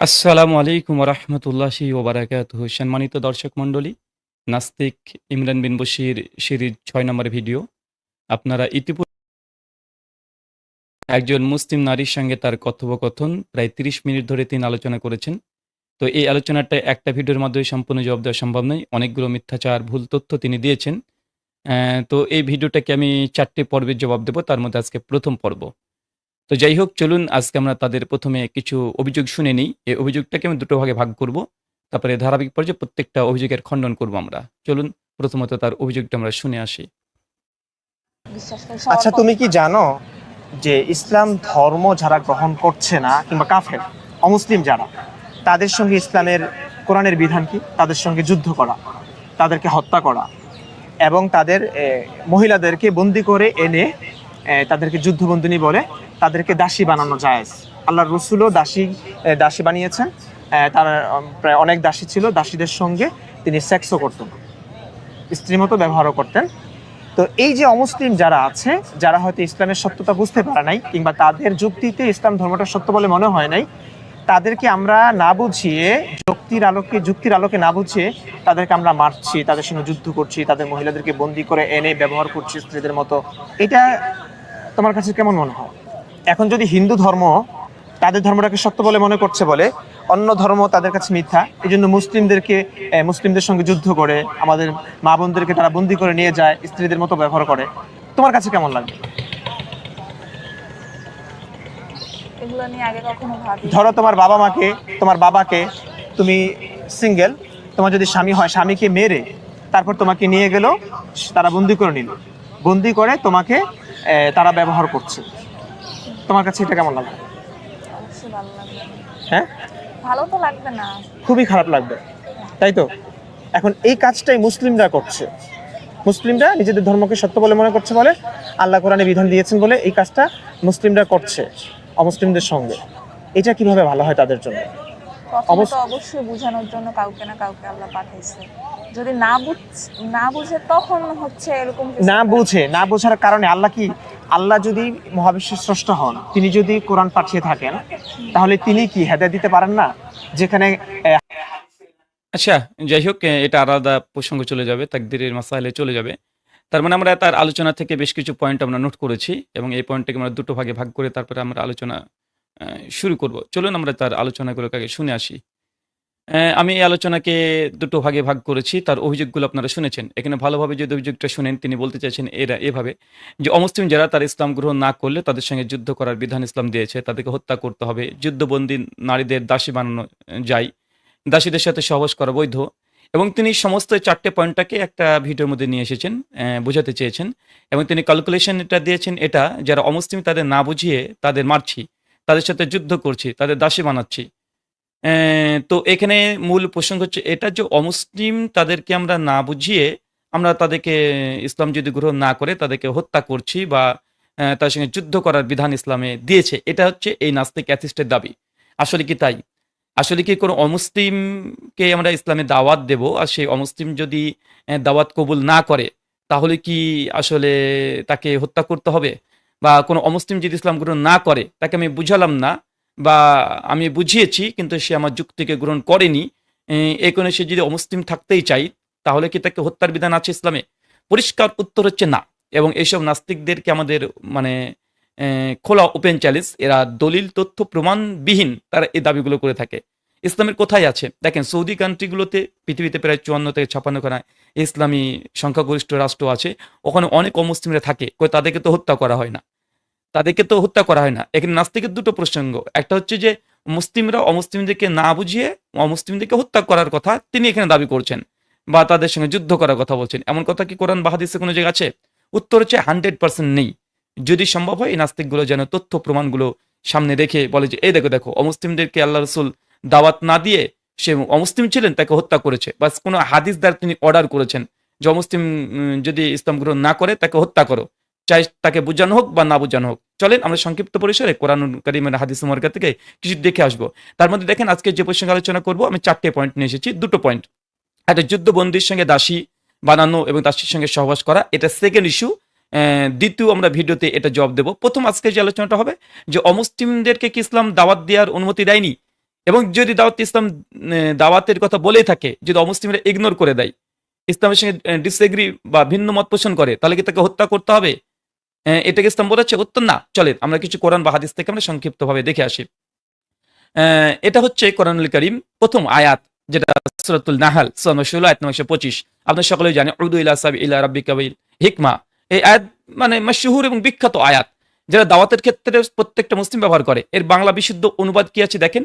আসসালামু আলাইকুম রহমতুল্লাহি ওবারাকাতুহু। সম্মানিত দর্শক মণ্ডলী, নাস্তিক ইমরান বিন বশির সিরিজ ৬ নম্বর ভিডিও। আপনারা ইতিপূর্বে একজন মুসলিম নারীর সঙ্গে তার কথোপকথন প্রায় ৩০ মিনিট ধরে তিনি আলোচনা করেছেন। তো এই আলোচনাটা একটা ভিডিওর মাধ্যমে সম্পূর্ণ জবাব দেওয়া সম্ভব নয়। অনেকগুলো মিথ্যাচার, ভুল তথ্য তিনি দিয়েছেন। তো এই ভিডিওটাকে আমি ৪ পর্বের জবাব দেব। তার মধ্যে আজকে ১ম পর্ব। তো যাই হোক, চলুন আজকে আমরা তাদের ১ম এ কিছু অভিযোগ শুনে নিই। এই অভিযোগটাকে আমি ২ ভাগে ভাগ করব। তারপরে ধারাবাহিক পর্যায়ে প্রত্যেকটা অভিযোগের খণ্ডন করব আমরা। চলুন প্রথমত তার অভিযোগটা আমরা শুনে আসি। আচ্ছা, তুমি কি জানো যে ইসলাম ধর্ম যারা গ্রহণ করছে না কিংবা কাফের অমুসলিম যারা, তাদের সঙ্গে ইসলামের কোরআনের বিধান কি? তাদের সঙ্গে যুদ্ধ করা, তাদেরকে হত্যা করা এবং তাদের মহিলাদেরকে বন্দি করে এনে তাদেরকে যুদ্ধবন্দিনী বলে তাদেরকে দাসী বানানো জায়েজ। আল্লাহর রসুলও দাসী বানিয়েছেন। তার প্রায় অনেক দাসী ছিল, দাসীদের সঙ্গে তিনি সেক্সও করতেন, স্ত্রীর মতো ব্যবহারও করতেন। তো এই যে অমুসলিম যারা আছে, যারা হয়তো ইসলামের সত্যতা বুঝতে পারে নাই কিংবা তাদের যুক্তিতে ইসলাম ধর্মটা সত্য বলে মনে হয় নাই, তাদেরকে আমরা না বুঝিয়ে, যুক্তির আলোকে না বুঝিয়ে তাদেরকে আমরা মারছি, তাদের সঙ্গে যুদ্ধ করছি, তাদের মহিলাদেরকে বন্দি করে এনে ব্যবহার করছি স্ত্রীদের মতো। এটা তোমার কাছে কেমন মনে হয়? এখন যদি হিন্দু ধর্ম তাদের ধর্মটাকে সত্য বলে মনে করছে বলে অন্য ধর্ম তাদের কাছে মিথ্যা, এই জন্য মুসলিমদের সঙ্গে যুদ্ধ করে আমাদের মা বোনদেরকে তারা বন্দি করে নিয়ে যায়, স্ত্রীদের মতো ব্যবহার করে, তোমার কাছে কেমন লাগবে? এগুলো নিয়ে আগে কখনো ভাবি। ধরো তোমার বাবাকে, তুমি সিঙ্গেল, তোমার যদি স্বামী হয়, স্বামীকে মেরে তারপর তোমাকে নিয়ে গেল, তারা বন্দি করে নিল, বন্দি করে তোমাকে তারা ব্যবহার করছে, তোমার কাছে এটা কেমন লাগবে? অবশ্যই ভালো লাগবে না। হ্যাঁ, ভালো তো লাগবে না। খুবই খারাপ লাগবে, তাই তো? এখন এই কাজটাই মুসলিমরা করছে। মুসলিমরা নিজেদের ধর্মকে সত্য বলে মনে করছে বলে, আল্লাহ কোরআনে বিধান দিয়েছেন বলে এই কাজটা মুসলিমরা করছে অমুসলিমদের সঙ্গে। এটা কিভাবে ভালো হয় তাদের জন্য? প্রথমে তো অবশ্যই বোঝানোর জন্য কাউকে না কাউকে আল্লাহ পাঠাইছে। যদি না বুঝে তখন হচ্ছে এরকম কিছু না বোঝার কারণে আল্লাহ যদি মহাবিশ্বের স্রষ্টা হন, তিনি যদি কোরআন পাঠিয়ে থাকেন, তাহলে তিনি কি হেদায়েত দিতে পারেন না? যেখানে আচ্ছা, যাই হোক, এটা আলাদা প্রসঙ্গ চলে যাবে, তাকদীরের মাসাইলে চলে যাবে। তার মানে আমরা তার আলোচনা থেকে বেশ কিছু পয়েন্ট আমরা নোট করেছি এবং এই পয়েন্টটাকে আমরা ২ ভাগে ভাগ করে তারপরে আমরা আলোচনা শুরু করব। চলুন আমরা তার আলোচনাগুলোকে আগে শুনে আসি। আমি এই আলোচনাকে ২ ভাগে ভাগ করেছি। তার অভিযোগগুলো আপনারা শুনেছেন। এখানে ভালোভাবে যদি অভিযোগটা শুনেন, তিনি বলতে চাইছেন এভাবে যে অমুসলিম যারা তার ইসলাম গ্রহণ না করলে তাদের সঙ্গে যুদ্ধ করার বিধান ইসলাম দিয়েছে। তাদেরকে হত্যা করতে হবে। যুদ্ধবন্দী নারীদের দাসী বানানো যায়। দাসীদের সাথে সহবাস করা বৈধ। এবং তিনি সমস্ত ৪ পয়েন্টটাকে একটা ভিডিওর মধ্যে নিয়ে এসেছেন, বোঝাতে চেয়েছেন। এবং তিনি ক্যালকুলেশন এটা দিয়েছেন, এটা যারা অমুসলিম তাদের না বুঝিয়ে তাদের মারছি, তাদের সাথে যুদ্ধ করছি, তাদের দাসী বানাচ্ছি। তো এখানে মূল প্রসঙ্গ হচ্ছে এটা যে অমুসলিম তাদেরকে আমরা না বুঝিয়ে আমরা তাদেরকে ইসলাম যদি গ্রহণ না করে তাদেরকে হত্যা করছি বা তাদের সঙ্গে যুদ্ধ করার বিধান ইসলামে দিয়েছে, এটা হচ্ছে এই নাস্তিক অ্যাথিস্টের দাবি। আসলে কি তাই? আসলে কি কোনো অমুসলিমকে আমরা ইসলামে দাওয়াত দেব, আর সেই অমুসলিম যদি দাওয়াত কবুল না করে তাহলে কি আসলে তাকে হত্যা করতে হবে? বা কোনো অমুসলিম যদি ইসলাম গ্রহণ না করে তাকে আমি বুঝালাম না বা আমি বুঝিয়েছি কিন্তু সে আমার যুক্তিকে গ্রহণ করেনি, এই কারণে সে যদি অমুসলিম থাকতেই চাই তাহলে কি তাকে হত্যার বিধান আছে ইসলামে? পরিষ্কার উত্তর হচ্ছে না। এবং এইসব নাস্তিকদেরকে আমাদের মানে খোলা ওপেন চ্যালেঞ্জ, এরা দলিল তথ্য প্রমাণবিহীন তারা এই দাবিগুলো করে থাকে। ইসলামের কোথায় আছে দেখেন, সৌদি কান্ট্রিগুলোতে পৃথিবীতে প্রায় ৫৪ থেকে ৫৬ খানা ইসলামী সংখ্যাগরিষ্ঠ রাষ্ট্র আছে, ওখানে অনেক অমুসলিমরা থাকে, তাদেরকে তো হত্যা করা হয় না। এখানে নাস্তিকের ২ প্রসঙ্গ। একটা হচ্ছে যে মুসলিমরা অমুসলিমদেরকে না বুঝিয়ে অমুসলিমদেরকে হত্যা করার কথা তিনি এখানে দাবি করছেন বা তাদের সঙ্গে যুদ্ধ করার কথা বলছেন। এমন কথা কি কোরআন বা হাদিসে কোনো জায়গা আছে? উত্তর হচ্ছে 100% নেই। যদি সম্ভব হয় এই নাস্তিকগুলো যেন তথ্য প্রমাণগুলো সামনে রেখে বলে যে এই দেখো দেখো অমুসলিমদেরকে আল্লাহ রসুল দাওয়াত না দিয়ে সে অমুসলিম ছিলেন, তাকে হত্যা করেছে, বা কোনো হাদিস দ্বারা তিনি অর্ডার করেছেন যে অমুসলিম যদি ইসলাম গ্রহণ না করে তাকে হত্যা করো, চাই তাকে বোঝানো হোক বা না বোঝানো হোক। চলেন আমরা সংক্ষিপ্ত পরিসরে কোরআন কারীমের হাদিস মুবারকা থেকে কিছু দেখে আসবো। তার মধ্যে দেখেন আজকে যে প্রসঙ্গে আলোচনা করব আমি ৪টে পয়েন্ট নিয়ে এসেছি। ২টো পয়েন্ট, একটা যুদ্ধবন্দীর সঙ্গে দাসী বানানো এবং দাসীর সঙ্গে সহবাস করা, এটা সেকেন্ড ইস্যু। দ্বিতীয় আমরা ভিডিওতে এটা জবাব দেব। প্রথম আজকে যে আলোচনাটা হবে যে অমুসলিমদেরকে কি ইসলাম দাওয়াত দেওয়ার অনুমতি দেয়নি? এবং যদি দাওয়াত ইসলাম দাওয়াতের কথা বলেই থাকে, যদি অমুসলিমরা ইগনোর করে দেয়, ইসলামের সঙ্গে ডিসএগ্রি বা ভিন্ন মত পোষণ করে, তাহলে কি তাকে হত্যা করতে হবে? এটাকে ইসলাম বলেছে? উত্তর না। চলে আমরা কিছু কোরআন বা হাদিস থেকে আমরা সংক্ষিপ্তভাবে দেখে আসি। এটা হচ্ছে কোরআনুল কারীম প্রথম আয়াত, যেটা সূরাতুল নাহাল সূরা 16 আয়াত নম্বর 125। আপনারা সকলেই জানেন, উদু ইলা সাবিলা রাব্বিকা বিল হিকমা। এই আয়াত মানে মাশহুর এবং বিখ্যাত আয়াত, যারা দাওয়াতের ক্ষেত্রে প্রত্যেকটা মুসলিম ব্যবহার করে। এর বাংলা বিশুদ্ধ অনুবাদ কি আছে দেখেন।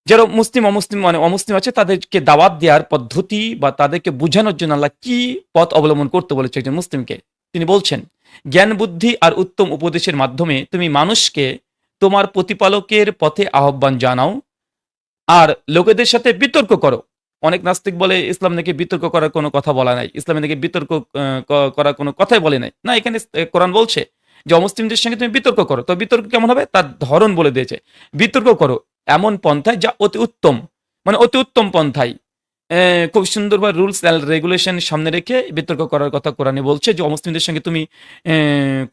যারা মুসলিম অমুসলিম মানে অমুসলিম আছে, তাদেরকে দাওয়াত দেওয়ার পদ্ধতি বা তাদেরকে বোঝানোর জন্য আল্লাহ কি পথ অবলম্বন করতে বলেছে একজন মুসলিমকে। তিনি বলছেন, জ্ঞান বুদ্ধি আর উত্তম উপদেশের মাধ্যমে তুমি মানুষকে তোমার প্রতিপালকের পথে আহ্বান জানাও আর লোকেদের সাথে বিতর্ক করো। অনেক নাস্তিক বলে ইসলাম নাকি বিতর্ক করার কোনো কথা বলা নাই, ইসলামে নাকি বিতর্ক করার কোনো কথাই বলে নাই। না, এখানে কোরআন বলছে যে অমুসলিমদের সঙ্গে তুমি বিতর্ক করো। তো বিতর্ক কেমন হবে তার ধরন বলে দিয়েছে। বিতর্ক করো এমন পন্থায় যা অতি উত্তম, মানে অতি উত্তম পন্থায়। খুব সুন্দরভাবে রুলস অ্যান্ড রেগুলেশন সামনে রেখে বিতর্ক করার কথা কোরআনে বলছে, যে অমুসলিমদের সঙ্গে তুমি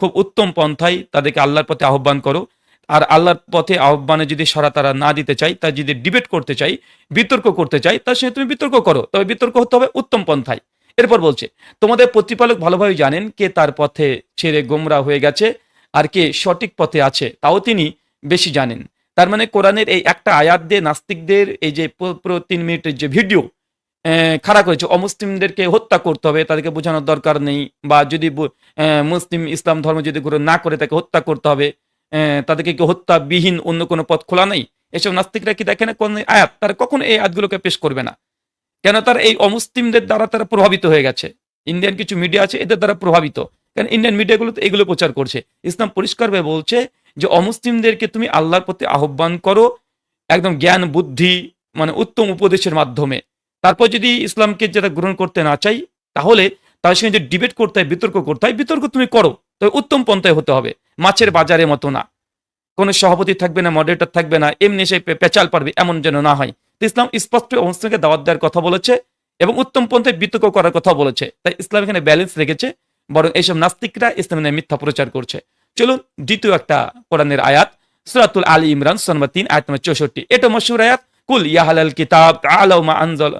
খুব উত্তম পন্থায় তাদেরকে আল্লাহর পথে আহ্বান করো। আর আল্লাহর পথে আহ্বানে যদি সারা তারা না দিতে চাই, তা যদি ডিবেট করতে চাই, বিতর্ক করতে চাই, তার সঙ্গে তুমি বিতর্ক করো, তবে বিতর্ক হতে হবে উত্তম পন্থায়। এরপর বলছে, তোমাদের প্রতিপালক ভালোভাবে জানেন কে তার পথে ছেড়ে গোমরা হয়ে গেছে আর কে সঠিক পথে আছে, তাও তিনি বেশি জানেন। তার মানে কোরআনের এই একটা আয়াত দিয়ে নাস্তিকদের এই যে পুরো 3 মিনিটের যে ভিডিও খাড়া করেছে, অমুসলিমদেরকে হত্যা করতে হবে, তাদেরকে বোঝানোর দরকার নেই, বা যদি মুসলিম ইসলাম ধর্ম যদি গ্রহণ না করে তাকে হত্যা করতে হবে, তাদেরকে কি হত্যাবিহীন অন্য কোনো পথ খোলা নেই, এসব নাস্তিকরা কি দেখে না কোন আয়াত? তারা কখনো এই আয়াতগুলোকে পেশ করবে না। কেন? তার এই অমুসলিমদের দ্বারা তারা প্রভাবিত হয়ে গেছে। ইন্ডিয়ান কিছু মিডিয়া আছে, এদের দ্বারা প্রভাবিত। কারণ ইন্ডিয়ান মিডিয়াগুলো তো এগুলো প্রচার করছে। ইসলাম পরিষ্কারভাবে বলছে যে অমুসলিমদেরকে তুমি আল্লাহর প্রতি আহ্বান করো একদম জ্ঞান বুদ্ধি মানে উত্তম উপদেশের মাধ্যমে। তারপর যদি ইসলামকে যেটা গ্রহণ করতে না চাই, তাহলে তার সঙ্গে যে ডিবেট করতে হয়, বিতর্ক করতে হয়, বিতর্ক তুমি করো, তবে উত্তম পন্থায় হতে হবে, মাছের বাজারের মতো না। কোনো সভাপতি থাকবে না, মডারেটর থাকবে না, এমনি এসে পেঁচাল পারবে, এমন যেন না হয়। তো ইসলাম স্পষ্ট অবস্থাকে দাওয়াত দেওয়ার কথা বলেছে এবং উত্তম পন্থায় বিতর্ক করার কথা বলেছে। তাই ইসলাম এখানে ব্যালেন্স রেখেছে, বরং এইসব নাস্তিকরা ইসলামের মিথ্যা প্রচার করছে। চলুন দ্বিতীয় একটা কোরআনের আয়াত, সূরাতুল আলী ইমরান সূরা নম্বর 3 আয়াত নম্বর 64। এটা মশহুর আয়াত, কুল ইয়া আহলাল কিতাব তাআলাউ মা আনজাল।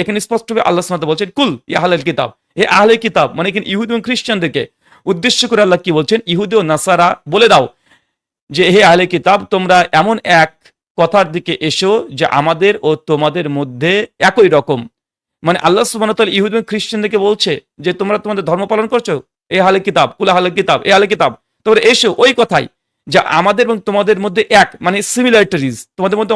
এখানে স্পষ্টভাবে আল্লাহ সুবহানাহু ওয়া তাআলা বলছেন, কুল ইয়া আহলাল কিতাব, হে আহলে কিতাব, মানে এখানে ইহুদি এবং খ্রিস্টানদেরকে উদ্দেশ্য করে আল্লাহ কি বলছেন? ইহুদি ও নাসারা বলে দাও যে হে আহলে কিতাব, তোমরা এমন এক কথার দিকে এসো যে আমাদের ও তোমাদের মধ্যে একই রকম। মানে আল্লাহ সুবহানাহু ওয়া তাআলা ইহুদি এবং খ্রিস্টানদেরকে বলছে যে তোমরা তোমাদের ধর্ম পালন করছো, এ আহলে কিতাব, কুল আহলে কিতাব, এ আহলে কিতাব, তোমরা এসো ওই কথাই যা আমাদের এবং তোমাদের মধ্যে এক, মানে সিমিলারিটিজ। তোমাদের মধ্যে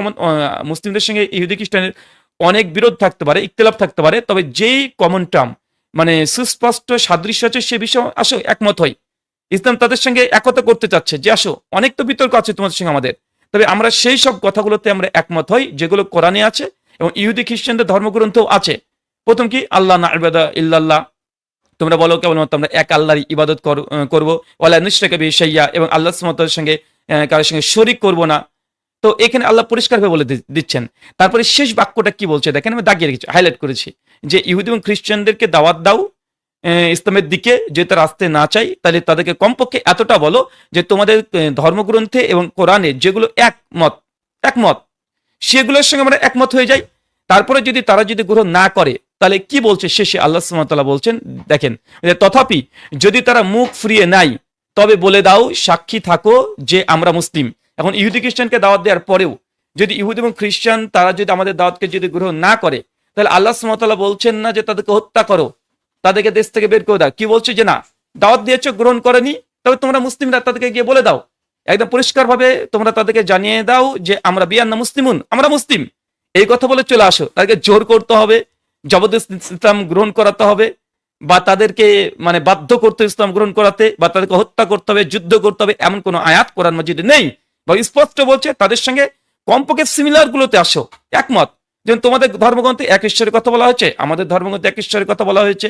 মুসলিমদের সঙ্গে ইহুদি খ্রিস্টানের অনেক বিরোধ থাকতে পারে, ইখতিলাফ থাকতে পারে, তবে যেই কমন টার্ম মানে সুস্পষ্ট সাদৃশ্য আছে সে বিষয়ে আসো একমত হয়। ইসলাম তাদের সঙ্গে একতা করতে চাচ্ছে যে আসো, অনেক তো বিতর্ক আছে তোমাদের সঙ্গে আমাদের, তবে আমরা সেই সব কথাগুলোতে আমরা একমত হই যেগুলো কোরআনে আছে এবং ইহুদি খ্রিস্টানদের ধর্মগ্রন্থও আছে। প্রথম কি? আল্লাহ না ইবাদা ইল্লাল্লাহ, তোমরা বলো কেবলমাত্র আমরা এক আল্লাহর ইবাদত করবো, ওয়ালা নুশরিকা বিহি শাইয়্যা, এবং আল্লাহ সুবহানাহু ওয়া তাআলার সঙ্গে কারোর সঙ্গে শরীক করব না। তো এখানে আল্লাহ পরিষ্কারভাবে বলে দিচ্ছেন। তারপরে শেষ বাক্যটা কি বলছে দেখেন, আমি দাগিয়ে রেখেছি, হাইলাইট করেছি, যে ইহুদি এবং খ্রিস্টানদেরকে দাওয়াত দাও ইসলামের দিকে, যে তারা আসতে না চাই, তাহলে তাদেরকে কমপক্ষে এতটা বলো যে তোমাদের ধর্মগ্রন্থে এবং কোরআনে যেগুলো একমত সেগুলোর সঙ্গে আমরা একমত হয়ে যাই। তারপরে যদি তারা যদি গ্রহণ না করে, তাহলে কি বলছে শেষে আল্লাহ সুবহানাহু ওয়া তাআলা বলছেন দেখেন, তথাপি যদি তারা মুখ ফিরিয়ে নাই, তবে বলে দাও সাক্ষী থাকো যে আমরা মুসলিম। এখন ইহুদি খ্রিস্টানকে দাওয়াত দেওয়ার পরেও যদি ইহুদি এবং খ্রিস্টান তারা যদি আমাদের দাওয়াতকে যদি গ্রহণ না করে, তাহলে আল্লাহ সুবহানাহু ওয়া তাআলা বলছেন না যে তাদেরকে হত্যা করো, তাদেরকে দেশ থেকে বের করে দাও। কি বলছে? যে না, দাওয়াত দিয়েছ, গ্রহণ করেনি, তবে তোমরা মুসলিমরা তাদেরকে গিয়ে বলে দাও, একদম পরিষ্কারভাবে তোমরা তাদেরকে জানিয়ে দাও যে আমরা বিয়ান্না মুসলিমুন, আমরা মুসলিম, এই কথা বলে চলে আসো। তাদেরকে জোর করতে হবে, জবরদস্তি ইসলাম গ্রহণ করাতে হবে, বা তাদেরকে মানে বাধ্য করতে ইসলাম গ্রহণ করাতে, বা তাদেরকে হত্যা করতে হবে, যুদ্ধ করতে হবে, এমন কোনো আয়াত কোরআন মাজিদে নেই। বা স্পষ্ট বলছে তাদের সঙ্গে কমপক্ষে সিমিলার গুলোতে আসো, একমত। যেমন তোমাদের ধর্মগ্রন্থে এক ঈশ্বরের কথা বলা হয়েছে, আমাদের ধর্মগ্রন্থে এক ঈশ্বরের কথা বলা হয়েছে।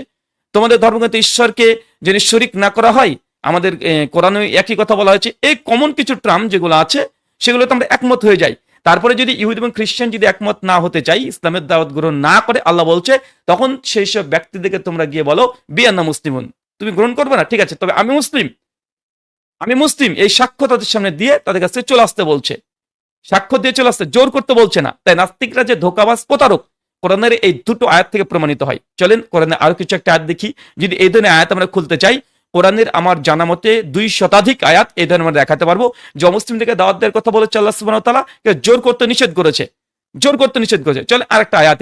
তোমাদের ধর্মগ্রন্থে ঈশ্বরকে যদি শরীক না করা হয়, আমাদের কোরআনে একই কথা বলা হয়েছে। এই কমন কিছু টার্ম যেগুলো আছে সেগুলোতে আমরা একমত হয়ে যাই। তারপরে যদি ইহুদি এবং খ্রিস্টান যদি একমত না হতে চাই, ইসলামের দাওয়াত গ্রহণ না করে, আল্লাহ বলছে তখন সেই সব ব্যক্তিদেরকে তোমরা গিয়ে বলো বিয়ান্না মুসলিমুন, তুমি গ্রহণ করবে না, ঠিক আছে, তবে আমি মুসলিম, এই সাক্ষ্য তাদের সামনে দিয়ে তাদের কাছে চলে আসতে বলছে। সাক্ষ্য দিয়ে চলে আসছে, জোর করতে বলছে না। তাই নাস্তিকরা যে ধোঁকাবাজ প্রতারক, কোরআনের এই দুটো আয়াত থেকে প্রমাণিত হয়। চলেন কোরআনে আরো কিছু একটা আয়াত দেখি। যদি এই ধরনের আয়াত আমরা খুলতে চাই, কোরআনের আমার জানা মতে 200 আয়াত এই ধরনের আমরা দেখাতে পারবো যে অমুসলিমদেরকে দাওয়াত দেওয়ার কথা বলেছে আল্লাহ সুবহানাহু ওয়া তাআলা, জোর করতে নিষেধ করেছে, জোর করতে নিষেধ করেছে। চলেন আরেকটা আয়াত,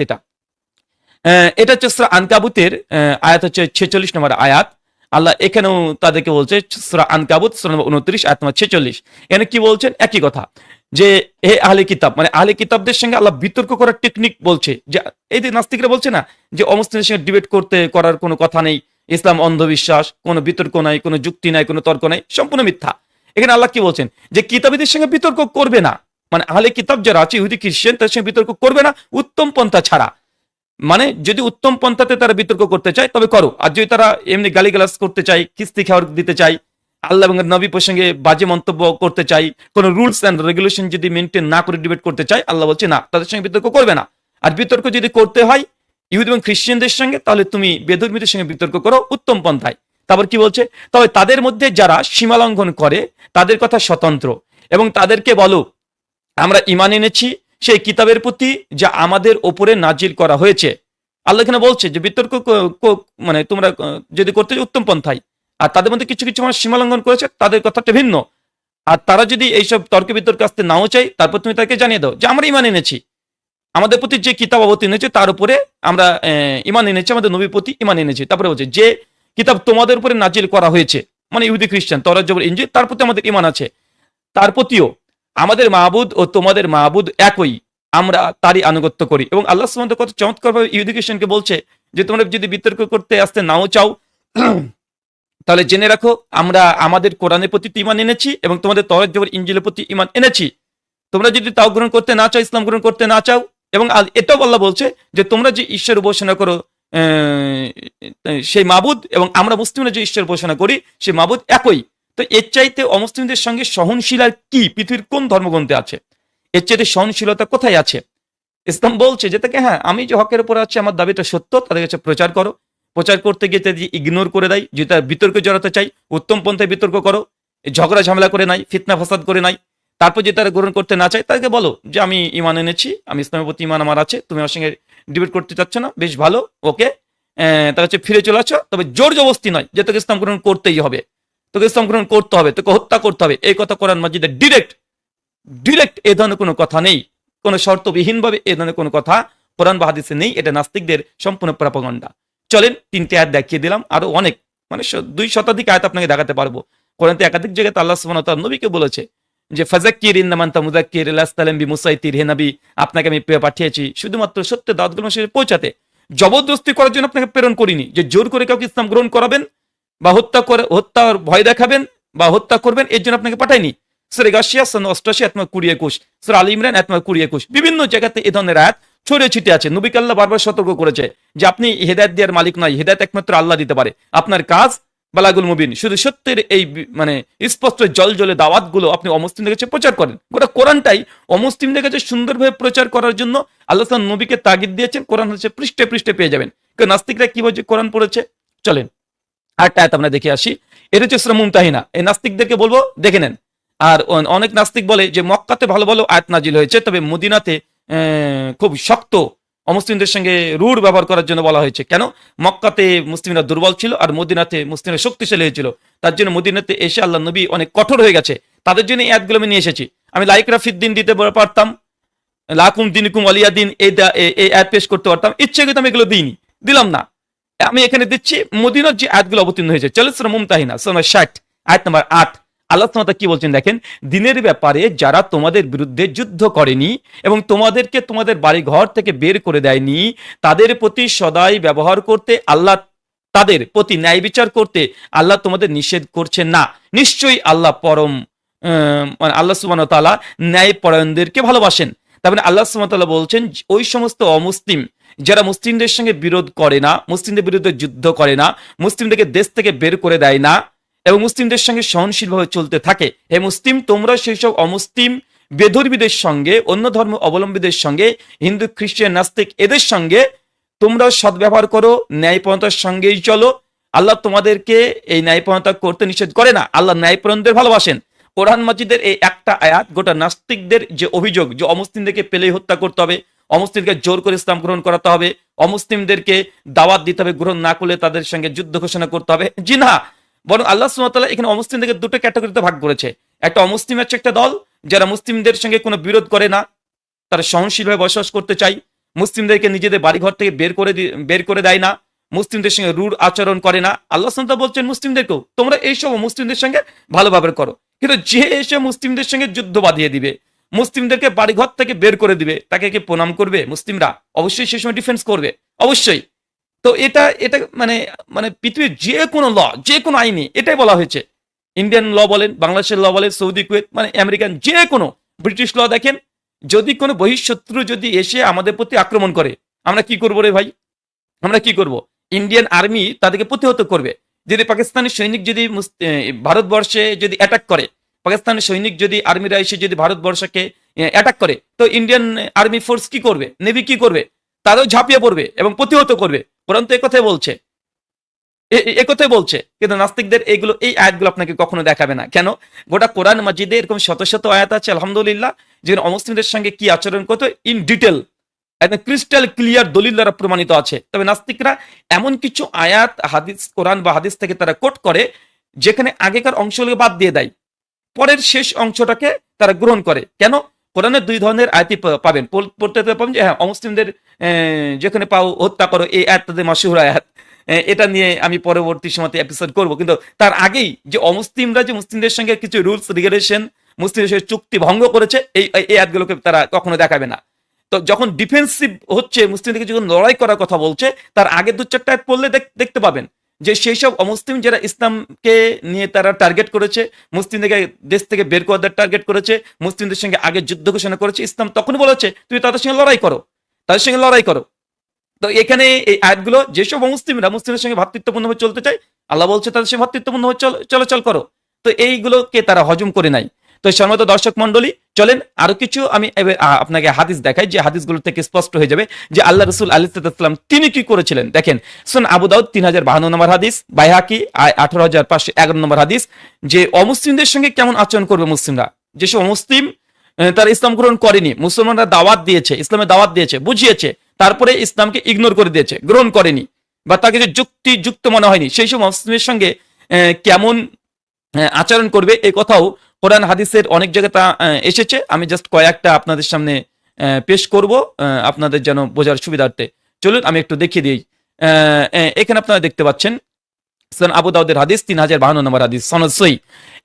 এটা হচ্ছে সূরা আনকাবুতের আয়াত হচ্ছে 46 নম্বর আয়াত। আল্লাহ এখানেও তাদেরকে বলছে, সূরা আনকাবুত সূরা নম্বর 29 আয়াত নম্বর 46। এখানে কি বলছেন? একই কথা, যে হে আহলে কিতাব, মানে আহলে কিতাবদের সঙ্গে আল্লাহ বিতর্ক করার টেকনিক বলছে। যে এই যে নাস্তিকরা বলছে না যে অমুসলিমদের সঙ্গে ডিবেট করার কোনো কথা নেই, ইসলাম অন্ধবিশ্বাস, কোনো বিতর্ক নাই, কোনো যুক্তি নাই, কোনো তর্ক নাই, সম্পূর্ণ মিথ্যা। এখানে আল্লাহ কি বলছেন? যে কিতাবীদের সঙ্গে বিতর্ক করবে না, মানে আহলে কিতাব যারা আছে ইহুদি খ্রিস্টান, তাদের সঙ্গে বিতর্ক করবে না উত্তম পন্থা ছাড়া। মানে যদি উত্তম পন্থাতে তারা বিতর্ক করতে চায় তবে করো, আর যদি তারা এমনি গালিগালাজ করতে চায়, কিস্তি খাওয়ার দিতে চায়, আল্লাহ এবং নবী প্রসঙ্গে বাজে মন্তব্য করতে চাই, কোনো রুলস অ্যান্ড রেগুলেশন যদি মেনটেন না করে ডিবেট করতে চায়, আল্লাহ বলছে না, তাদের সঙ্গে বিতর্ক করবে না। আর বিতর্ক যদি করতে হয় ইহুদি এবং খ্রিস্টানদের সঙ্গে, তাহলে তুমি বেধর্মীদের সঙ্গে বিতর্ক করো উত্তম পন্থায়। তারপর কি বলছে? তবে তাদের মধ্যে যারা সীমা লঙ্ঘন করে তাদের কথা স্বতন্ত্র, এবং তাদেরকে বলো আমরা ঈমান এনেছি সেই কিতাবের প্রতি যা আমাদের ওপরে নাজিল করা হয়েছে। আল্লাহ এখানে বলছে যে বিতর্ক মানে তোমরা যদি করতে উত্তম পন্থায়, আর তাদের মধ্যে কিছু কিছু মানুষ সীমা লঙ্ঘন করেছে, তাদের কথাটা ভিন্ন। আর তারা যদি এইসব তর্ক বিতর্ক আসতে নাও চাই, তারপর তুমি তাকে জানিয়ে দাও যে আমরা ঈমান এনেছি, আমাদের প্রতি যে কিতাব অবতীর্ণ হয়েছে তার উপরে আমরা ঈমান এনেছি, আমাদের নবীর প্রতি ঈমান এনেছি। তারপরে বলছে যে কিতাব তোমাদের উপরে নাজিল করা হয়েছে, মানে ইহুদি খ্রিস্টান, তওরাত জবর ইনজিল, তার প্রতি আমাদের ঈমান আছে, তার প্রতিও আমাদের মাহবুদ ও তোমাদের মাহবুদ একই, আমরা তারই আনুগত্য করি। এবং আল্লাহ সুবহানাহু ওয়া তাআলা কত চমৎকারভাবে ইহুদি খ্রিস্টানকে বলছে যে তোমরা যদি বিতর্ক করতে আসতে নাও চাও, তাহলে জেনে রাখো আমরা আমাদের কোরআনের প্রতি ঈমান এনেছি এবং তোমাদের তওরাত জবর ইনজিলের প্রতি ঈমান এনেছি। তোমরা যদি তাও গ্রহণ করতে না চাও, ইসলাম গ্রহণ করতে না চাও, এবং এটাও আল্লাহ বলছে যে তোমরা যে ঈশ্বর উপাসনা করো সেই মাবুদ এবং আমরা মুসলিমরা যে ঈশ্বর উপাসনা করি সেই মাবুদ একই। তো এর চাইতে অমুসলিমদের সঙ্গে সহনশীল আর কি পৃথিবীর কোন ধর্মগ্রন্থে আছে? এর চাইতে সহনশীলতা কোথায় আছে? ইসলাম বলছে যে তাকে, হ্যাঁ আমি যে হকের উপর আছি, আমার দাবিটা সত্য, তাদের কাছে প্রচার করো। প্রচার করতে গিয়ে যদি ইগনোর করে দেয়, যদি তার বিতর্কে জড়াতে চাই, উত্তম পন্থায় বিতর্ক করো, ঝগড়া ঝামেলা করে নাই, ফিতনা ফাসাদ করে নাই। তারপর যদি তারা গ্রহণ করতে না চায়, তাদেরকে বলো যে আমি ঈমান এনেছি, আমি ইসলামের প্রতি ঈমান আমার আছে, তুমি আমার সঙ্গে ডিবেট করতে চাচ্ছ না, বেশ ভালো, ওকে, তার কাছে ফিরে চলে আসো। তবে জোর জবস্তি নয় যে তোকে ইসলাম গ্রহণ করতেই হবে, তোকে ইসলাম গ্রহণ করতে হবে, তোকে হত্যা করতে হবে, এই কথা কোরআন মাজিদে ডিরেক্ট এ ধরনের কোনো কথা নেই, কোনো শর্তবিহীনভাবে এ ধরনের কোনো কথা কোরআন বা হাদিসে নেই। এটা নাস্তিকদের সম্পূর্ণ প্রপাগান্ডা। চলেন 3টে আয়াত দেখিয়ে দিলাম, আরো অনেক, মানে 200 আয়াত আপনাকে দেখাতে পারবো। কোরআনতে একাধিক জায়গায় আল্লাহ সুবহানাহু ওয়া তাআলা নবীকে বলেছে যে ফাযাক্কির ইন্নামা আনতা মুযাক্কির লাস্তা আলাইহিম বিমুসাইতির, হে নবী আপনাকে আমি পাঠিয়েছি শুধুমাত্র সত্য দাওয়াতগুলো মানুষের পৌঁছাতে, জবরদস্তি করার জন্য আপনাকে প্রেরণ করিনি যে জোর করে কাউকে ইসলাম গ্রহণ করাবেন বা হত্যার ভয় দেখাবেন বা হত্যা করবেন, এর জন্য আপনাকে পাঠাইনি। সূরা গাশিয়া 88 আয়াত 20-21, সূরা আল ইমরান আয়াত 20-21, বিভিন্ন জায়গাতে এই ধরনের আয়াত ছড়িয়ে ছিটিয়ে আছে। নবীকে আল্লাহ বারবার সতর্ক করেছে যে আপনি হেদায়েত দেওয়ার মালিক নয়, হেদায়েত একমাত্র আল্লাহ দিতে পারে, আপনার কাজ বালাগুল মুবিন, শুধু সত্যের এই মানে স্পষ্ট জলজলে দাওয়াতগুলো আপনি অমুসলিমদের কাছে প্রচার করেন। গোটা কোরআনটাই অমুসলিমদের কাছে সুন্দরভাবে প্রচার করার জন্য আল্লাহ তাআলা নবীকে তাগিদ দিয়েছেন। কোরআন হচ্ছে পৃষ্ঠে পৃষ্ঠে পেয়ে যাবেন। কেউ নাস্তিকরা কি বলছে কোরআন পড়েছে? চলেন আরেকটা আয়াত আমরা দেখে আসি। এটা হচ্ছে সূরা মুমতাহিনা। এই নাস্তিকদেরকে বলবো দেখে নেন। আর অনেক নাস্তিক বলে যে মক্কাতে ভালো ভালো আয়াত নাজিল হয়েছে, তবে মদিনাতে খুব শক্ত অমুসলিমদের সঙ্গে রূঢ় ব্যবহার করার জন্য বলা হয়েছে। কেন? মক্কাতে মুসলিমরা দুর্বল ছিল আর মদিনাতে মুসলিমরা শক্তিশালী হয়েছিল, তার জন্য মদিনাতে এসে আল্লাহ নবী অনেক কঠোর হয়ে গেছে, তাদের জন্য এই আয়াতগুলো আমি নিয়ে এসেছি। আমি লাইকরা ফিদ্দিন দিতে পারতাম, লাকুম দিনুকুম ওয়ালিয়া দিন এই আয়াত পেশ করতে পারতাম, ইচ্ছে কিন্তু আমি এগুলো দিলাম না। আমি এখানে দিচ্ছি মদিনার যে আয়াতগুলো অবতীর্ণ হয়েছে। চলো সূরা মুমতাহিনা সূরা 60 আয়াত নম্বর 8। আল্লাহ তাআলা কি বলছেন দেখেন, দিনের ব্যাপারে যারা তোমাদের বিরুদ্ধে যুদ্ধ করেনি এবং তোমাদেরকে তোমাদের বাড়ি ঘর থেকে বের করে দেয়নি, তাদের প্রতি সদাই ব্যবহার করতে আল্লাহ, তাদের প্রতি ন্যায় বিচার করতে আল্লাহ তোমাদের নিষেধ করছেন না। নিশ্চয়ই আল্লাহ পরম আল্লাহ সুবহানাহু ওয়া তাআলা ন্যায়পরায়ণদেরকে ভালোবাসেন। তার মানে আল্লাহ সুবহানাহু ওয়া তাআলা বলছেন ওই সমস্ত অমুসলিম যারা মুসলিমদের সঙ্গে বিরোধ করে না, মুসলিমদের বিরুদ্ধে যুদ্ধ করে না, মুসলিমদেরকে দেশ থেকে বের করে দেয় না এবং মুসলিমদের সঙ্গে সহনশীলভাবে চলতে থাকে, হে মুসলিম তোমরা সেই সব অমুসলিম বেধর্মীদের সঙ্গে, অন্য ধর্ম অবলম্বীদের সঙ্গে, হিন্দু খ্রিস্টান নাস্তিক এদের সঙ্গে তোমরা সদ্ব্যবহার করো, ন্যায়পরায়ণতার সঙ্গেই চলো। আল্লাহ তোমাদেরকে এই ন্যায়পরায়ণতা করতে নিষেধ করে না, আল্লাহ ন্যায়পরায়ণদের ভালোবাসেন। কোরআন মাজিদের এই একটা আয়াত গোটা নাস্তিকদের যে অভিযোগ যে অমুসলিমদেরকে পেলেই হত্যা করতে হবে, অমুসলিমকে জোর করে ইসলাম গ্রহণ করাতে হবে, অমুসলিমদেরকে দাওয়াত দিতে হবে, গ্রহণ না করলে তাদের সঙ্গে যুদ্ধ ঘোষণা করতে হবে, জি না, বরং আল্লাহ সুবহানাহু ওয়া তাআলা এখানে অমুসলিমদেরকে দুটো ক্যাটাগরিতে ভাগ করেছে। একটা অমুসলিম হচ্ছে একটা দল যারা মুসলিমদের সঙ্গে কোনো বিরোধ করে না, তারা সহনশীলভাবে বসবাস করতে চায়, মুসলিমদেরকে নিজেদের বাড়িঘর থেকে বের করে দেয় না, মুসলিমদের সঙ্গে রূঢ় আচরণ করে না। আল্লাহ সুবহানাহু ওয়া তাআলা বলছেন মুসলিমদেরকেও তোমরা এইসব মুসলিমদের সঙ্গে ভালো ব্যবহার করো। কিন্তু যে এসে মুসলিমদের সঙ্গে যুদ্ধ বাঁধিয়ে দিবে, মুসলিমদেরকে বাড়িঘর থেকে বের করে দিবে, তাকে কি প্রণাম করবে মুসলিমরা? অবশ্যই সেই সময় ডিফেন্স করবে, অবশ্যই। তো এটা এটা মানে মানে পৃথিবীর যে কোনো ল, যে কোনো আইনে এটাই বলা হয়েছে। ইন্ডিয়ান ল বলেন, বাংলাদেশের ল বলেন, সৌদি কুয়েত মানে আমেরিকান যে কোনো, ব্রিটিশ ল দেখেন, যদি কোনো বহিঃশত্রু যদি এসে আমাদের প্রতি আক্রমণ করে আমরা কি করবো রে ভাই? আমরা কি করব? ইন্ডিয়ান আর্মি তাদেরকে প্রতিহত করবে। যদি পাকিস্তানি সৈনিক যদি ভারতবর্ষে যদি অ্যাটাক করে, পাকিস্তানি সৈনিক যদি আর্মিরা এসে যদি ভারতবর্ষকে অ্যাটাক করে, তো ইন্ডিয়ান আর্মি ফোর্স কি করবে? নেভি কি করবে? তারাও ঝাঁপিয়ে পড়বে এবং প্রতিহত করবে। কোরআন তো একথাই বলছে, একথাই বলছে। কিন্তু নাস্তিকদের এইগুলো, এই আয়াতগুলো আপনাকে কখনো দেখাবে না। কেন? গোটা কোরআন মাজিদে এরকম শত শত আয়াত আছে আলহামদুলিল্লাহ, যেখানে অমুসলিমদের সঙ্গে কি আচরণ করতে ইন ডিটেল একদম ক্রিস্টাল ক্লিয়ার দলিল দ্বারা প্রমাণিত আছে। তবে নাস্তিকরা এমন কিছু আয়াত হাদিস, কোরআন বা হাদিস থেকে তারা কোট করে যেখানে আগেকার অংশগুলোকে বাদ দিয়ে দেয়, পরের শেষ অংশটাকে তারা গ্রহণ করে। কেন? কোরআনের দুই ধরনের আয়াতই পাবেন, পড়তে পাবেন যে হ্যাঁ অমুসলিমদের যেখানে পাও হত্যা করো, এই আয়াত তাদের মাশহুর আয়াত। এটা নিয়ে আমি পরবর্তী সময়তে এপিসোড করব। কিন্তু তার আগেই যে অমুসলিমরা যে মুসলিমদের সঙ্গে কিছু রুলস রেগুলেশন, মুসলিমদের সঙ্গে চুক্তি ভঙ্গ করেছে, এই এই আয়াতগুলোকে তারা কখনো দেখাবে না। তো যখন ডিফেন্সিভ হচ্ছে, মুসলিমদেরকে যখন লড়াই করার কথা বলছে, তার আগে দু চারটা আয়াত পড়লে দেখতে পাবেন যে সেই সব অমুসলিম যারা ইসলামকে নিয়ে তারা টার্গেট করেছে, মুসলিমদেরকে দেশ থেকে বের করে দেওয়ার টার্গেট করেছে, মুসলিমদের সঙ্গে আগে যুদ্ধ ঘোষণা করেছে, ইসলাম তখনই বলেছে তুমি তাদের সঙ্গে লড়াই করো, তাদের সঙ্গে লড়াই করো। তো এখানে এই আয়াতগুলো যেসব মুসলিমরা মুসলিমের সঙ্গে ভ্রাতৃত্বপূর্ণভাবে চলতে চায়, আল্লাহ বলছে তাদের সঙ্গে ভ্রাতৃত্বপূর্ণভাবে চলাচল করো। তো এইগুলোকে তারা হজম করে নাই। তো সম্মানিত দর্শক মন্ডলী, চলেন আরো কিছু আমি আপনাকে হাদিস দেখাই, যে হাদিসগুলো থেকে স্পষ্ট হয়ে যাবে যে আল্লাহ রসুল আলাইহিস সালাম তিনি কি করেছিলেন। দেখেন, সুনান আবু দাউদ 3052 নম্বর হাদিস, বাইহাকি 18511 নম্বর হাদিস, যে অমুসলিমদের সঙ্গে কেমন আচরণ করবে মুসলিমরা। যেসব অমুসলিম তারা ইসলাম গ্রহণ করেনি, মুসলমানরা দাওয়াত দিয়েছে, ইসলামের দাওয়াত দিয়েছে, বুঝিয়েছে, তারপরে ইসলামকে ইগনোর করে দিয়েছে, গ্রহণ করেনি, বা তাকে যে যুক্তিযুক্ত মনে হয়নি, সেই সব মুসলিমের সঙ্গে কেমন আচরণ করবে, এই কথাও কোরআন হাদিসের অনেক জায়গায় তা এসেছে। আমি জাস্ট কয়েকটা আপনাদের সামনে পেশ করব আপনাদের যেন বোঝার সুবিধার্থে। চলুন আমি একটু দেখিয়ে দিই। এখানে আপনারা দেখতে পাচ্ছেন সুনান আবু দাউদের হাদিস 3052 নম্বর হাদিস, সনদ সহিহ।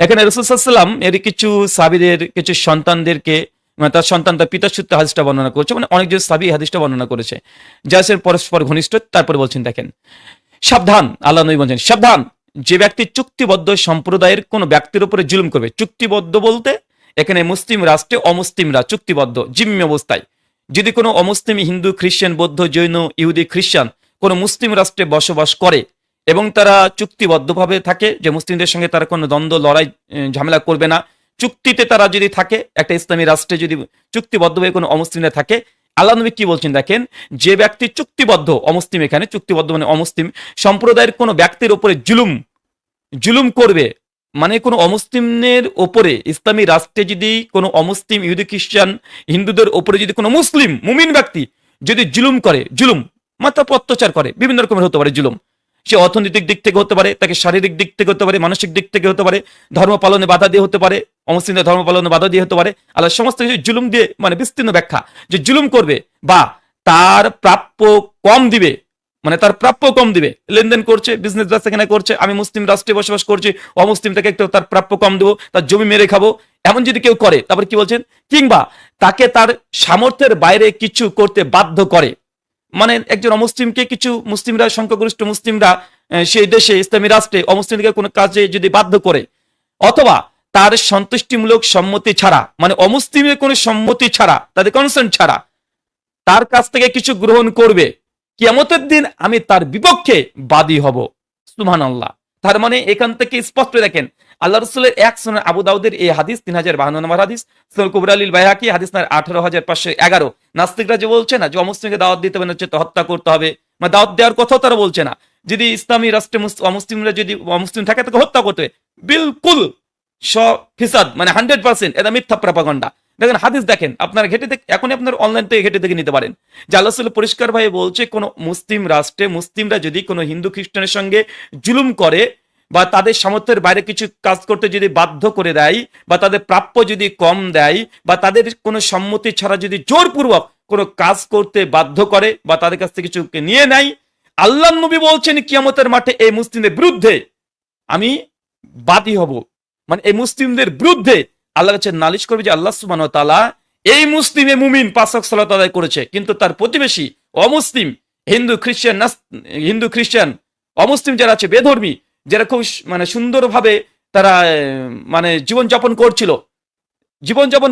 এখানে রাসূল সাল্লাল্লাহু আলাইহি ওয়াসাল্লাম এর কিছু সাহাবীদের কিছু সন্তানদেরকে, মানে তার সন্তান তার পিতার সূত্রে হাদিসটা বর্ণনা করেছে, মানে অনেকজন সাহাবী হাদিসটা বর্ণনা করেছে, যাদের পরস্পর ঘনিষ্ঠ। তারপরে বলছেন দেখেন, সাবধান, আল্লাহ নবী বলছেন সাবধান, যে ব্যক্তি চুক্তিবদ্ধ সম্প্রদায়ের কোন ব্যক্তির উপরে জুলুম করবে। চুক্তিবদ্ধ বলতে এখানে মুসলিম রাষ্ট্রে অমুসলিমরা চুক্তিবদ্ধ জিম্মি অবস্থায়, যদি কোনো অমুসলিম হিন্দু, খ্রিস্টান, বৌদ্ধ, জৈন, ইহুদি, খ্রিস্টান কোনো মুসলিম রাষ্ট্রে বসবাস করে এবং তারা চুক্তিবদ্ধভাবে থাকে যে মুসলিমদের সঙ্গে তারা কোনো দ্বন্দ্ব, লড়াই, ঝামেলা করবে না, চুক্তিতে তারা যদি থাকে, একটা ইসলামী রাষ্ট্রে যদি চুক্তিবদ্ধভাবে কোনো অমুসলিমরা থাকে, আল্লাহ নবী কি বলছেন দেখেন, যে ব্যক্তি চুক্তিবদ্ধ অমুসলিম, এখানে চুক্তিবদ্ধ মানে অমুসলিম সম্প্রদায়ের কোনো ব্যক্তির উপরে জুলুম করবে, মানে কোনো অমুসলিমের ওপরে ইসলামী রাষ্ট্রে যদি কোনো অমুসলিম, ইহুদি, খ্রিস্টান, হিন্দুদের ওপরে যদি কোনো মুসলিম মুমিন ব্যক্তি যদি জুলুম করে, জুলুম মাত্র অত্যাচার করে, বিভিন্ন রকমের হতে পারে জুলুম, সে অর্থনৈতিক দিক থেকে হতে পারে, তাকে শারীরিক দিক থেকে হতে পারে, মানসিক দিক থেকে হতে পারে, ধর্ম পালনে বাধা দিয়ে হতে পারে, অমুসলিমদের ধর্ম পালনে বাধা দিয়ে হতে পারে, আল্লাহ সমস্ত কিছু জুলুম দিয়ে মানে বিস্তীর্ণ ব্যাখ্যা, যে জুলুম করবে বা তার প্রাপ্য কম দিবে, মানে তার প্রাপ্য কম দিবে, লেনদেন করছে, বিজনেস ব্যবসা করছে, আমি মুসলিম রাষ্ট্রে বসবাস করছি, অমুসলিম থেকে একটু তার প্রাপ্য কম দেবো, তার জমি মেরে খাবো, এমন যদি কেউ করে, তারপর কি বলছেন, কিংবা তাকে তার সামর্থ্যের বাইরে কিছু করতে বাধ্য করে, মানে একজন অমুসলিমকে কিছু মুসলিমরা, সংখ্যাগরিষ্ঠ মুসলিমরা সেই দেশে ইসলামী রাষ্ট্রে অমুসলিমকে কোনো কাজে যদি বাধ্য করে, অথবা তার সন্তুষ্টিমূলক সম্মতি ছাড়া, মানে অমুসলিমের কোনো সম্মতি ছাড়া, তাদের কনসেন্ট ছাড়া তার কাছ থেকে কিছু গ্রহণ করবে, কিয়ামতের দিন আমি তার বিপক্ষে বাদী হব। সুবহানাল্লাহ। তার মানে এখান থেকে স্পষ্ট দেখেন, আল্লাহ রাসূলের এক সুনান আবু দাউদের এই হাদিস 3052 নম্বর হাদিস, সুনান কুবরা লিল বাইহাকি হাদিস নাম্বার 18511। নাস্তিকরা যে বলছে না যে অমুসলিমকে দাওয়াত দিতে হবে না, তো হত্যা করতে হবে, মানে দাওয়াত দেওয়ার কথাও তারা বলছে না, যদি ইসলামী রাষ্ট্রে অমুসলিমরা যদি অমুসলিম থাকে তাকে হত্যা করতে হবে, বিলকুল ফিসাদ, মানে 100% এটা মিথ্যা প্রপাগান্ডা। দেখেন হাদিস, দেখেন আপনারা ঘেটে এখনই আপনার অনলাইন থেকে ঘেটে দেখে নিতে পারেন যে আল্লাহ রাসূল পরিষ্কার ভাবে বলছে, কোন মুসলিম রাষ্ট্রে মুসলিমরা যদি কোনো হিন্দু খ্রিস্টানের সঙ্গে জুলুম করে বা তাদের সামর্থ্যের বাইরে কিছু কাজ করতে যদি বাধ্য করে দেয়, বা তাদের প্রাপ্য যদি কম দেয়, বা তাদের কোনো সম্মতি ছাড়া যদি জোরপূর্বক কোনো কাজ করতে বাধ্য করে, বা তাদের কাছ থেকে কিছু নিয়ে নেয়, আল্লাহ নবী বলছেন কিয়ামতের মাঠে এই মুসলিমদের বিরুদ্ধে আমি বাদী হব। মানে এই মুসলিমদের বিরুদ্ধে আল্লাহর কাছে নালিশ করবে যে আল্লাহ সুবহানাহু ওয়া তাআলা এই মুসলিমে মুমিন 5 ওয়াক্ত সালাত আদায় করেছে, কিন্তু তার প্রতিবেশী অমুসলিম হিন্দু খ্রিস্টান অমুসলিম যারা আছে, বেধর্মী, যারা খুব মানে সুন্দরভাবে তারা মানে জীবনযাপন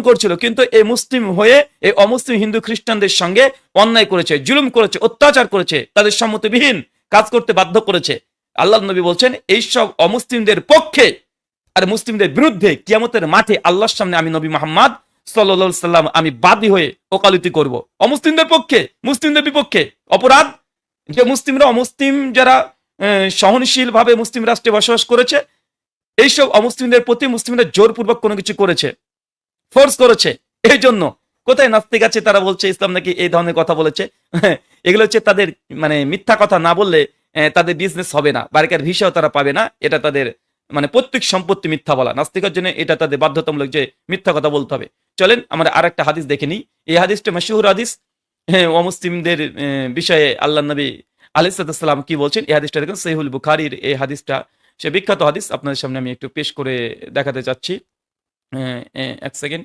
করছিল, কিন্তু এই মুসলিম হয়ে এই অমুসলিম হিন্দু খ্রিস্টানদের সঙ্গে অন্যায় করেছে, জুলুম করেছে, অত্যাচার করেছে, তাদের সম্মতিবিহীন কাজ করতে বাধ্য করেছে। আল্লাহ নবী বলছেন এইসব অমুসলিমদের পক্ষে আর মুসলিমদের বিরুদ্ধে কিয়ামতের মাঠে আল্লাহর সামনে আমি নবী মুহাম্মদ সাল্লাল্লাহু আলাইহি সাল্লাম আমি বাদী হয়ে ওকালতি করব। অমুসলিমদের পক্ষে, মুসলিমদের বিপক্ষে। অপরাধ যে মুসলিমরা অমুসলিম যারা সহনশীল ভাবে মুসলিম রাষ্ট্রে বসবাস করেছে, এইসব অমুসলিমদের প্রতি মুসলিমরা জোরপূর্বক কোনো কিছু করেছে, ফোর্স করেছে। এই জন্য কোথায় নাস্তিক আছে তারা বলছে ইসলাম নাকি এই ধরনের কথা বলেছে। এগুলো হচ্ছে তাদের মানে মিথ্যা কথা না বললে তাদের বিজনেস হবে না, বাড়িকার ভিসাও তারা পাবে না। এটা তাদের মানে প্রত্যেক সম্পত্তি মিথ্যা বলা, নাস্তিকের জন্য এটা তাদের বাধ্যতামূলক যে মিথ্যা কথা বলতে হবে। চলেন আমরা আর একটা হাদিস দেখে নিই। এই হাদিসটা মাশহুর হাদিস। অমুসলিমদের বিষয়ে আল্লাহ নবী আলাইহিস সালাম কি বলছেন, এই হাদিসটা দেখুন সহিহুল বুখারীর এই হাদিসটা, সে বিখ্যাত হাদিস। আপনাদের সামনে আমি একটু পেশ করে দেখাতে চাচ্ছি। এক সেকেন্ড,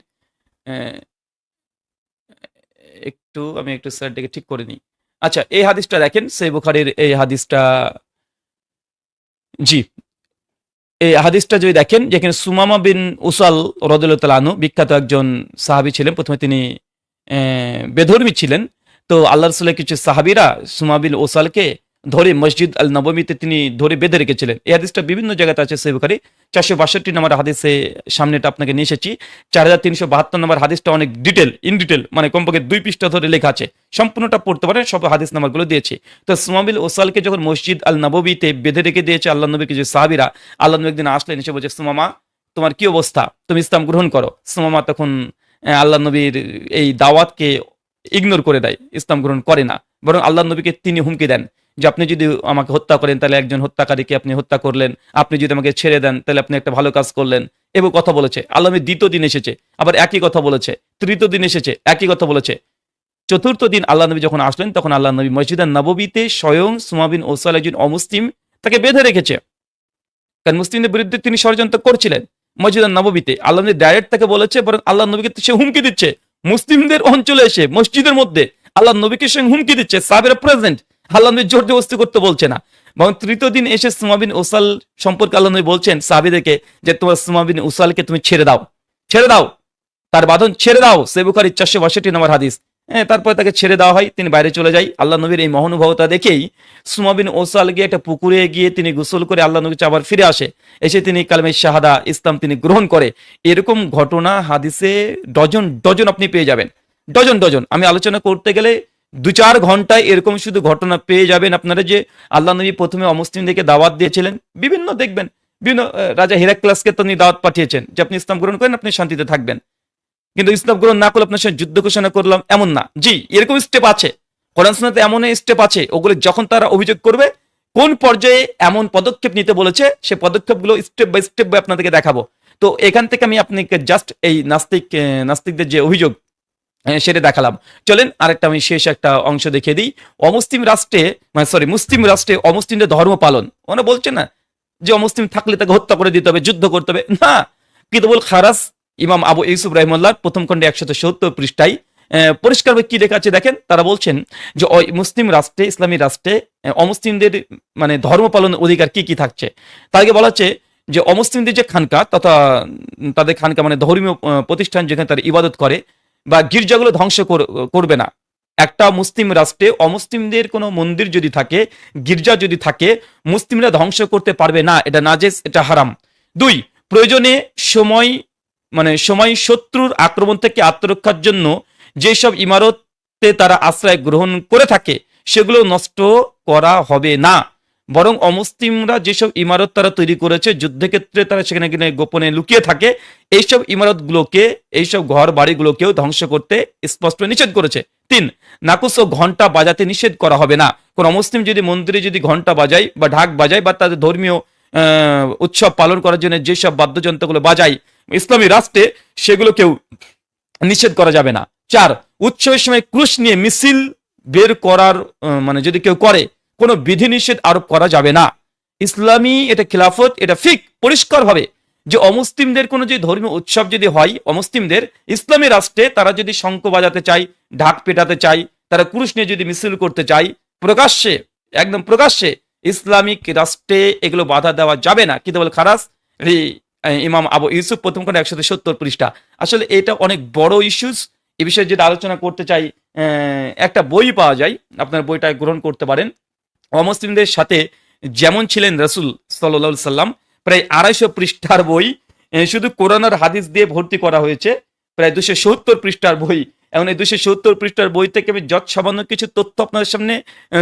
আমি একটু স্যারটাকে ঠিক করে নিই। আচ্ছা, এই হাদিসটা দেখেন, সহিহ বুখারীর এই হাদিসটা। জি, এই হাদিসটা যদি দেখেন, যেখানে সুমামা বিন উসাল রাদিয়াল্লাহু তাআলা আনহু বিখ্যাত একজন সাহাবী ছিলেন। প্রথমে তিনি বেধর্মী ছিলেন। তো আল্লাহ রাসূলের কিছু সাহাবীরা সুমামা বিন উসালকে ধরে মসজিদ আল নববীতে তিনি ধরে বেঁধে রেখেছিলেন। এই হাদিসটা বিভিন্ন জায়গাতে আছে সহিহ বুখারী 462 নম্বর হাদিসে সামনেটা আপনাকে নিয়ে এসেছি। 4372 নম্বর হাদিসটা অনেক ইন ডিটেল, মানে কমপক্ষে 2 পৃষ্ঠা ধরে লেখা আছে, সম্পূর্ণটা পড়তে পারেন, সব হাদিস নাম্বারগুলো দিয়েছি। তো সুমামা বিন উসালকে যখন মসজিদ আল নববীতে বেঁধে রেখে দিয়েছে আল্লাহ নবী কিছু সাহাবীরা, আল্লাহ নবী একদিন আসলেন, এসে বলছে সুমামা তোমার কি অবস্থা, তুমি ইসলাম গ্রহণ করো। সুমামা তখন আল্লাহ নবীর এই দাওয়াতকে ইগনোর করে দেয়, ইসলাম গ্রহণ করে না, বরং আল্লাহ নবীকে তিনি হুমকি দেন যে আপনি যদি আমাকে হত্যা করেন তাহলে একজন হত্যাকারীকে আপনি হত্যা করলেন, আপনি যদি আমাকে ছেড়ে দেন তাহলে আপনি একটা ভালো কাজ করলেন। এবং কথা বলেছে। আল্লাহ নবী দ্বিতীয় দিন এসেছে, আবার একই কথা বলেছে। তৃতীয় দিন এসেছে, একই কথা বলেছে। চতুর্থ দিন আল্লাহ নবী যখন আসলেন, তখন আল্লাহ নবী মসজিদ নববীতে স্বয়ং সুমামা বিন উসাল একজন অমুসলিম তাকে বেঁধে রেখেছে, কারণ মুসলিমদের বিরুদ্ধে তিনি ষড়যন্ত্র করছিলেন। মসজিদ নববীতে আল্লাহ নবী ডাইরেক্ট তাকে বলেছে, বরং আল্লাহ নবীকে সে হুমকি দিচ্ছে। মুসলিমদের অঞ্চলে এসে মসজিদের মধ্যে আল্লাহ নবীকে সঙ্গে হুমকি দিচ্ছে, সাহাবীরা প্রেজেন্ট, আল্লাহ নবী জোর জবরদস্তি করতে বলছে না। বরং তৃতীয় দিন এসে সুমামা বিন উসাল সম্পর্কে আল্লাহ নবী বলছেন সাহাবীদেরকে যে তোমার সুমামা বিন উসালকে তুমি ছেড়ে দাও, তার বাঁধন ছেড়ে দাও। সহিহ বুখারী 462 নম্বর হাদিস। তারপরে তাকে ছেড়ে দেওয়া হয়, তিনি বাইরে চলে যায়। আল্লাহ নবীর এই মহানুভবতা দেখেই সুমামা বিন উসাল গিয়ে একটা পুকুরে গিয়ে তিনি গোসল করে আল্লাহ নবীর কাছে আবার ফিরে আসে, এসে তিনি কালেমা শাহাদা ইসলাম তিনি গ্রহণ করে। এরকম ঘটনা হাদিসে ডজন আপনি পেয়ে যাবেন, ডজন। আমি আলোচনা করতে গেলে 2-4 ঘন্টায় এরকম শুধু ঘটনা পেয়ে যাবেন আপনারা, যে আল্লাহ নবী প্রথমে অমুসলিমদেরকে দাওয়াত দিয়েছিলেন। বিভিন্ন দেখবেন, বিভিন্ন রাজা হিরাক্লাসকে তিনি দাওয়াত পাঠিয়েছেন যে আপনি ইসলাম গ্রহণ করেন, আপনি শান্তিতে থাকবেন, কিন্তু ইসলাম গ্রহণ না করলে আপনার সাথে যুদ্ধ ঘোষণা করলাম, এমন না। জি, এরকম স্টেপ আছে কোরআন সুন্নাতে, এমন স্টেপ আছে, ওগুলো যখন তারা অভিযোগ করবে কোন পর্যায়ে এমন পদক্ষেপ নিতে বলেছে, সে পদক্ষেপগুলো স্টেপ বাই আপনাদেরকে দেখাবো। তো এখান থেকে আমি আপনাকে জাস্ট এই নাস্তিকদের যে অভিযোগ সেটা দেখালাম। চলেন আরেকটা আমি শেষ একটা অংশ দেখিয়ে দিই। মুসলিম রাষ্ট্রে অমুসলিমদের ধর্ম পালন, ওরা বলছে না যে অমুসলিম থাকলে তাকে হত্যা করে দিতে হবে, যুদ্ধ করতে হবে, না। কিতাবুল খারাজ ইমাম আবু ইউসুফ রাহিমাহুল্লাহ প্রথম খণ্ডে 170 পৃষ্ঠায় পরিষ্কারভাবে কি লেখা আছে দেখেন। তারা বলছেন যে মুসলিম রাষ্ট্রে, ইসলামী রাষ্ট্রে অমুসলিমদের মানে ধর্ম পালনের অধিকার কি কি থাকছে। তাদেরকে বলা হচ্ছে যে অমুসলিমদের যে খানকা তথা তাদের খানকা মানে ধর্মীয় প্রতিষ্ঠান যেখানে তারা ইবাদত করে বা গির্জাগুলো ধ্বংস করবে না। একটা মুসলিম রাষ্ট্রে অমুসলিমদের কোনো মন্দির যদি থাকে, গির্জা যদি থাকে, মুসলিমরা ধ্বংস করতে পারবে না, এটা নাজেস, এটা হারাম। 2, প্রয়োজনে সময় শত্রুর আক্রমণ থেকে আত্মরক্ষার জন্য যেসব ইমারতে তারা আশ্রয় গ্রহণ করে থাকে সেগুলো নষ্ট করা হবে না, বরং অমুসলিমরা যেসব ইমারত তারা তৈরি করেছে যুদ্ধক্ষেত্রে তারা সেখানে কিনে গোপনে লুকিয়ে থাকে, এইসব ইমারতগুলোকে, এইসব ঘর বাড়িগুলোকেও ধ্বংস করতে স্পষ্ট নিষেধ করেছে। 3, নাকুস ও ঘন্টা বাজাতে নিষেধ করা হবে না। কোন অমুসলিম যদি মন্দিরে যদি ঘন্টা বাজায় বা ঢাক বাজায় বা তাদের ধর্মীয় উৎসব পালন করার জন্য যেসব বাদ্যযন্ত্রগুলো বাজায় ইসলামী রাষ্ট্রে, সেগুলোকেও নিষেধ করা যাবে না। 4, উৎসবের সময় ক্রুশ নিয়ে মিছিল বের করার মানে যদি কেউ করে, কোনো বিধিনিষেধ আরোপ করা যাবে না। ইসলামী এটা খিলাফত, এটা ফিক পরিষ্কার ভাবে যে অমুসলিমদের কোনো যে ধর্মীয় উৎসব যদি হয়, অমুসলিমদের ইসলামী রাষ্ট্রে তারা যদি শঙ্খ বাজাতে চায়, ঢাক পেটাতে চায়, তারা ক্রুশ নিয়ে যদি মিছিল করতে চায়, প্রকাশ্যে, একদম প্রকাশ্যে ইসলামিক রাষ্ট্রে এগুলো বাধা দেওয়া যাবে না। কিন্তু বলে খারাস ইমাম আবু ইউসুফ প্রথম খন্ড 170 পৃষ্ঠা। আসলে এটা অনেক বড় ইস্যুস। এ বিষয়ে যেটা আলোচনা করতে চাই, একটা বই পাওয়া যায়, আপনার বইটা গ্রহণ করতে পারেন। অমুসলিমদের সাথে যেমন ছিলেন রাসূল সাল্লাল্লাহু আলাইহি সাল্লাম, প্রায় 250 পৃষ্ঠার বই, শুধু কোরআন আর হাদিস দিয়ে ভর্তি করা হয়েছে। প্রায় 270 পৃষ্ঠার বই। এখন এই 270 পৃষ্ঠার বই থেকে আমি যত সামান্য কিছু তথ্য আপনাদের সামনে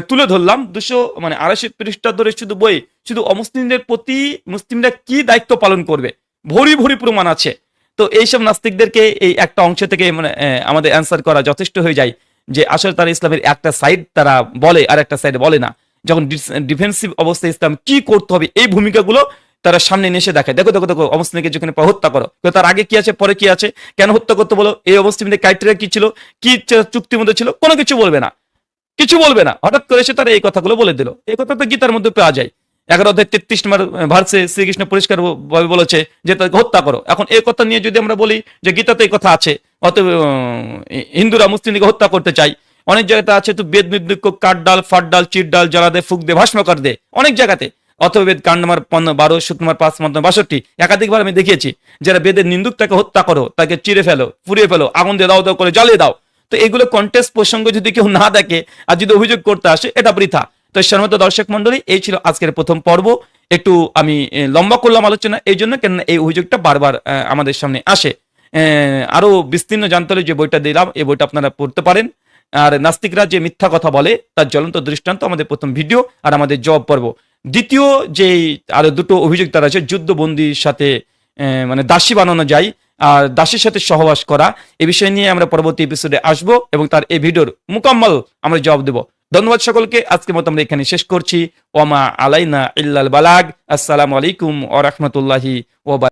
তুলে ধরলাম। 280 পৃষ্ঠা ধরে শুধু বই, শুধু অমুসলিমদের প্রতি মুসলিমরা কি দায়িত্ব পালন করবে ভরি ভরি প্রমাণ আছে। তো এইসব নাস্তিকদেরকে এই একটা অংশ থেকে মানে আমাদের অ্যান্সার করা যথেষ্ট হয়ে যায় যে আসলে তারা ইসলামের একটা সাইড তারা বলে আর একটা সাইড বলে না। যখন ডিফেন্সিভ অবস্থায় ইসলাম কি করতে হবে এই ভূমিকাগুলো তারা সামনে এসে দেখায়। দেখো দেখো দেখো, অমুসলিমকে যেখানে হত্যা করো, তার আগে কি আছে, পরে কি আছে, কেন হত্যা করতে বলো, এই অমুসলিমদের ক্রাইটেরিয়া কি ছিল, কি চুক্তির মধ্যে ছিল, কোনো কিছু বলবে না, কিছু বলবে না। হঠাৎ করে এসে তারা এই কথাগুলো বলে দিল। এই কথা তো গীতার মধ্যে পাওয়া যায়। 11 অধ্যায় 33 নম্বর ভার্সে শ্রীকৃষ্ণ পরিষ্কার ভাবে বলেছে যে তাকে হত্যা করো। এখন এই কথা নিয়ে যদি আমরা বলি যে গীতাতে এই কথা আছে, অতএব হিন্দুরা মুসলিমকে হত্যা করতে চাই, অনেক জায়গাতে আছে তো বেদ নির্দিক কাঠ ডাল, ফাট ডাল, চিট ডাল, জ্বালা দে, ফুক দে, ভস্ম কর দে, অনেক জায়গাতে। অথবা বেদ কাণ্ড নম্বর 12, সূত্র নম্বর 5, মত 62 একাধিকবার আমি দেখিয়েছি। যারা বেদের নিন্দুক তাকে হত্যা করো, তাকে চিরে ফেলো, পুড়িয়ে ফেলো, আগুন দিয়ে দাও দাও করে জ্বালিয়ে দাও। তো এগুলো কন্টেস্ট প্রসঙ্গ যদি কেউ না দেখে আর যদি অভিযোগ করতে আসে, এটা বৃথা। তো সম্মানিত দর্শক মন্ডলী, এই ছিল আজকের প্রথম পর্ব। একটু আমি লম্বা করলাম আলোচনা এই জন্য, কেন এই অভিযোগটা বারবার আমাদের সামনে আসে। আরো বিস্তীর্ণ জানতে হলে যে বইটা দিলাম, এই বইটা আপনারা পড়তে পারেন। আর নাস্তিকরা যে মিথ্যা কথা বলে তার জ্বলন্ত দৃষ্টান্ত আমাদের প্রথম ভিডিও আর আমাদের জবাব পর্ব। দ্বিতীয় যে আরো দুটো অভিযোগ তার আছে, যুদ্ধবন্দির সাথে মানে দাসী বানানো যায় আর দাসীর সাথে সহবাস করা, এই বিষয় নিয়ে আমরা পরবর্তী এপিসোডে আসবো এবং তার এই ভিডিওর মুকাম্মাল আমরা জবাব দেব। ধন্যবাদ সকলকে। আজকের মতো আমরা এখানে শেষ করছি। ওমা আলাইনা ইল্লাল বালাগ। আসসালামু আলাইকুম ওয়া রাহমাতুল্লাহি ওয়া বারাকাতুহু।